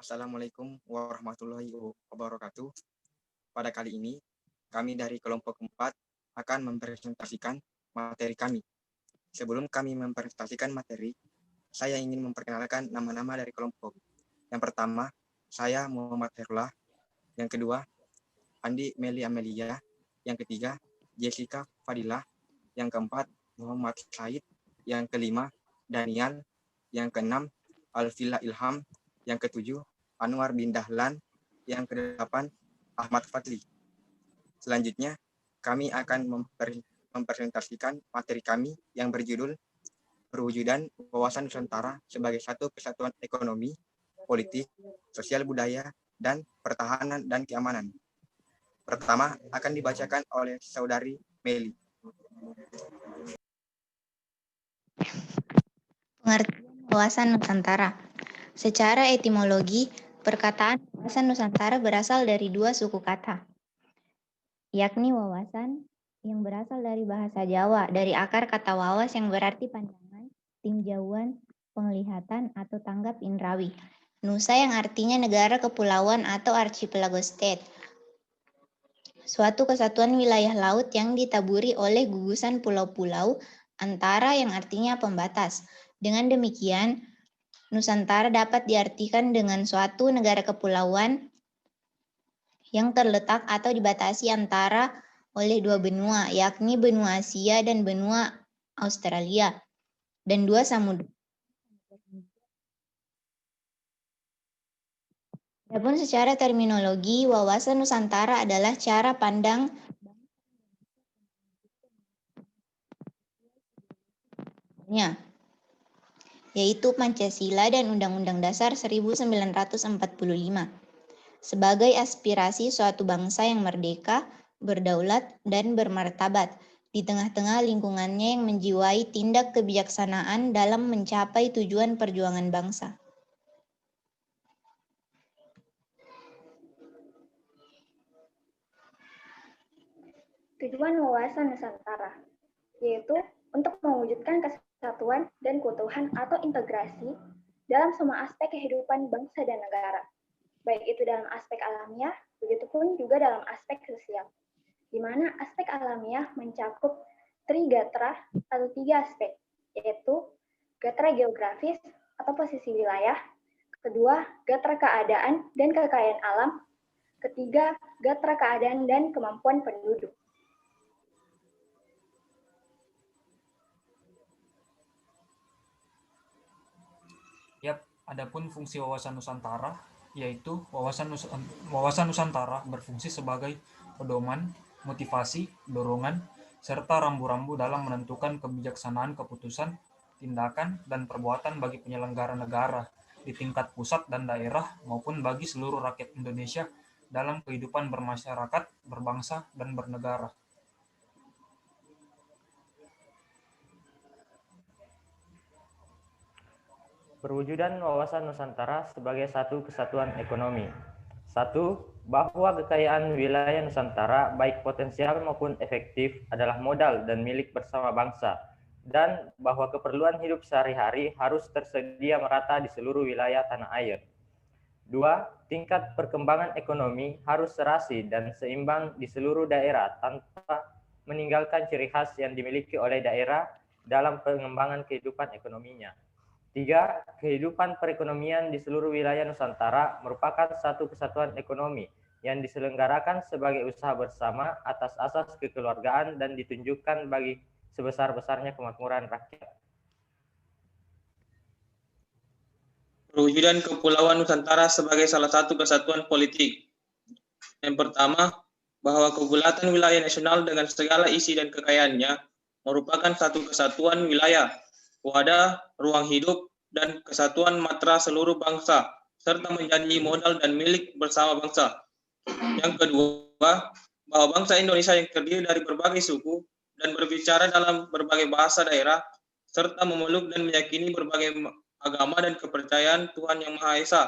Assalamualaikum warahmatullahi wabarakatuh. Pada kali ini, kami dari kelompok 4 akan mempresentasikan materi kami. Sebelum kami mempresentasikan materi, saya ingin memperkenalkan nama-nama dari kelompok. Yang pertama, saya Muhammad Herlah. Yang kedua, Andi Meli Amelia. Yang ketiga, Jessica Fadilah. Yang keempat, Muhammad Said. Yang kelima, Daniel. Yang keenam, Alfila Ilham. Yang ketujuh, Anwar bin Dahlan. Yang kedelapan, Ahmad Fadli. Selanjutnya, kami akan mempresentasikan materi kami yang berjudul Perwujudan Wawasan Nusantara sebagai satu kesatuan ekonomi, politik, sosial budaya, dan pertahanan dan keamanan. Pertama akan dibacakan oleh Saudari Meli. Pengertian wawasan Nusantara. Secara etimologi, perkataan wawasan Nusantara berasal dari dua suku kata, yakni wawasan yang berasal dari bahasa Jawa, dari akar kata wawas yang berarti pandangan, tinjauan, penglihatan, atau tanggap indrawi. Nusa yang artinya negara kepulauan atau archipelago state. Suatu kesatuan wilayah laut yang ditaburi oleh gugusan pulau-pulau, antara yang artinya pembatas. Dengan demikian, Nusantara dapat diartikan dengan suatu negara kepulauan yang terletak atau dibatasi antara oleh dua benua, yakni benua Asia dan benua Australia, dan dua samudra. Adapun secara terminologi, wawasan Nusantara adalah cara pandang yaitu Pancasila dan Undang-Undang Dasar 1945 sebagai aspirasi suatu bangsa yang merdeka, berdaulat, dan bermartabat di tengah-tengah lingkungannya yang menjiwai tindak kebijaksanaan dalam mencapai tujuan perjuangan bangsa. Tujuan wawasan Nusantara, yaitu untuk mewujudkan kesatuan dan keutuhan atau integrasi dalam semua aspek kehidupan bangsa dan negara, baik itu dalam aspek alamiah, begitupun juga dalam aspek sosial, di mana aspek alamiah mencakup trigatra atau 3 aspek, yaitu gatra geografis atau posisi wilayah, kedua, gatra keadaan dan kekayaan alam, ketiga, gatra keadaan dan kemampuan penduduk. Adapun fungsi wawasan Nusantara, yaitu wawasan Nusantara berfungsi sebagai pedoman, motivasi, dorongan, serta rambu-rambu dalam menentukan kebijaksanaan keputusan, tindakan, dan perbuatan bagi penyelenggara negara di tingkat pusat dan daerah maupun bagi seluruh rakyat Indonesia dalam kehidupan bermasyarakat, berbangsa, dan bernegara. Perwujudan wawasan Nusantara sebagai satu kesatuan ekonomi. 1. Bahwa kekayaan wilayah Nusantara, baik potensial maupun efektif, adalah modal dan milik bersama bangsa, dan bahwa keperluan hidup sehari-hari harus tersedia merata di seluruh wilayah tanah air. 2. Tingkat perkembangan ekonomi harus serasi dan seimbang di seluruh daerah tanpa meninggalkan ciri khas yang dimiliki oleh daerah dalam pengembangan kehidupan ekonominya. 3. Kehidupan perekonomian di seluruh wilayah Nusantara merupakan satu kesatuan ekonomi yang diselenggarakan sebagai usaha bersama atas asas kekeluargaan dan ditunjukkan bagi sebesar-besarnya kemakmuran rakyat. Perwujudan Kepulauan Nusantara sebagai salah satu kesatuan politik. Yang pertama, bahwa kebulatan wilayah nasional dengan segala isi dan kekayaannya merupakan satu kesatuan wilayah, wadah, ruang hidup, dan kesatuan matra seluruh bangsa, serta menjadi modal dan milik bersama bangsa. Yang kedua, bahwa bangsa Indonesia yang terdiri dari berbagai suku dan berbicara dalam berbagai bahasa daerah, serta memeluk dan meyakini berbagai agama dan kepercayaan Tuhan Yang Maha Esa,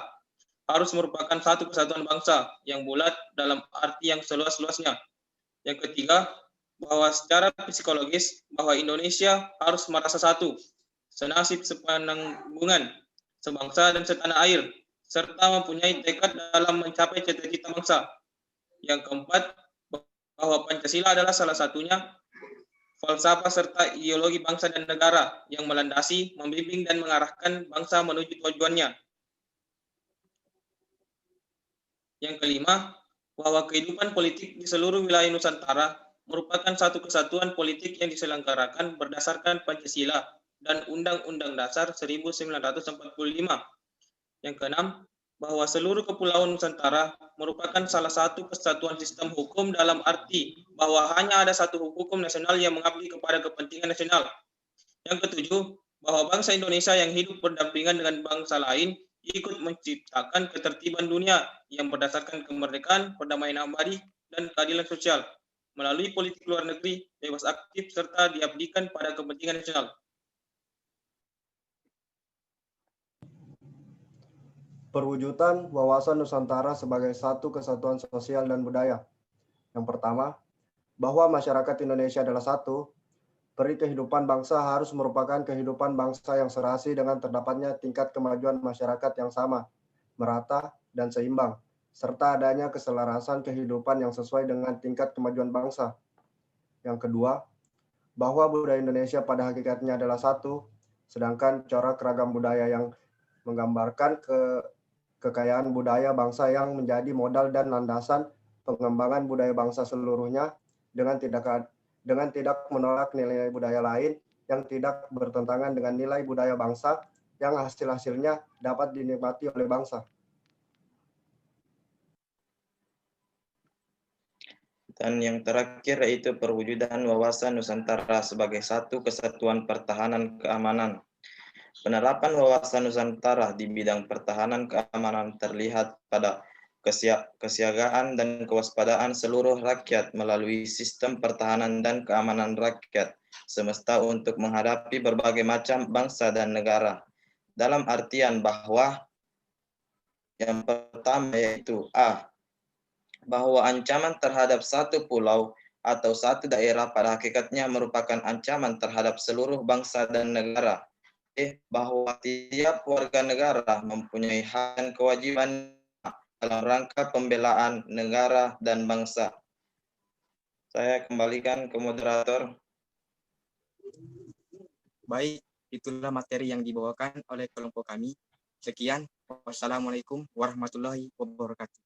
harus merupakan satu kesatuan bangsa yang bulat dalam arti yang seluas-luasnya. Yang ketiga, bahwa secara psikologis bahwa Indonesia harus merasa satu, senasib sepananggungan, sebangsa dan setanah air, serta mempunyai tekad dalam mencapai cita-cita bangsa. Yang keempat, bahwa Pancasila adalah salah satunya falsafah serta ideologi bangsa dan negara yang melandasi, membimbing, dan mengarahkan bangsa menuju tujuannya. Yang kelima, bahwa kehidupan politik di seluruh wilayah Nusantara merupakan satu kesatuan politik yang diselenggarakan berdasarkan Pancasila dan Undang-Undang Dasar 1945. Yang keenam, bahwa seluruh kepulauan Nusantara merupakan salah satu kesatuan sistem hukum dalam arti bahwa hanya ada satu hukum nasional yang mengabdi kepada kepentingan nasional. Yang ketujuh, bahwa bangsa Indonesia yang hidup berdampingan dengan bangsa lain ikut menciptakan ketertiban dunia yang berdasarkan kemerdekaan, perdamaian abadi, dan keadilan sosial melalui politik luar negeri, bebas aktif, serta diabdikan pada kepentingan nasional. Perwujudan wawasan Nusantara sebagai satu kesatuan sosial dan budaya. Yang pertama, bahwa masyarakat Indonesia adalah satu, peri kehidupan bangsa harus merupakan kehidupan bangsa yang serasi dengan terdapatnya tingkat kemajuan masyarakat yang sama, merata, dan seimbang, serta adanya keselarasan kehidupan yang sesuai dengan tingkat kemajuan bangsa. Yang kedua, bahwa budaya Indonesia pada hakikatnya adalah satu, sedangkan corak ragam budaya yang menggambarkan kekayaan budaya bangsa yang menjadi modal dan landasan pengembangan budaya bangsa seluruhnya dengan tidak menolak nilai budaya lain yang tidak bertentangan dengan nilai budaya bangsa yang hasil-hasilnya dapat dinikmati oleh bangsa. Dan yang terakhir yaitu perwujudan wawasan Nusantara sebagai satu kesatuan pertahanan keamanan. Penerapan wawasan Nusantara di bidang pertahanan keamanan terlihat pada kesiagaan dan kewaspadaan seluruh rakyat melalui sistem pertahanan dan keamanan rakyat semesta untuk menghadapi berbagai macam bangsa dan negara. Dalam artian bahwa yang pertama yaitu A, bahwa ancaman terhadap satu pulau atau satu daerah pada hakikatnya merupakan ancaman terhadap seluruh bangsa dan negara. Bahwa tiap warga negara mempunyai hak dan kewajiban dalam rangka pembelaan negara dan bangsa. Saya kembalikan ke moderator. Baik, itulah materi yang dibawakan oleh kelompok kami. Sekian, wassalamualaikum warahmatullahi wabarakatuh.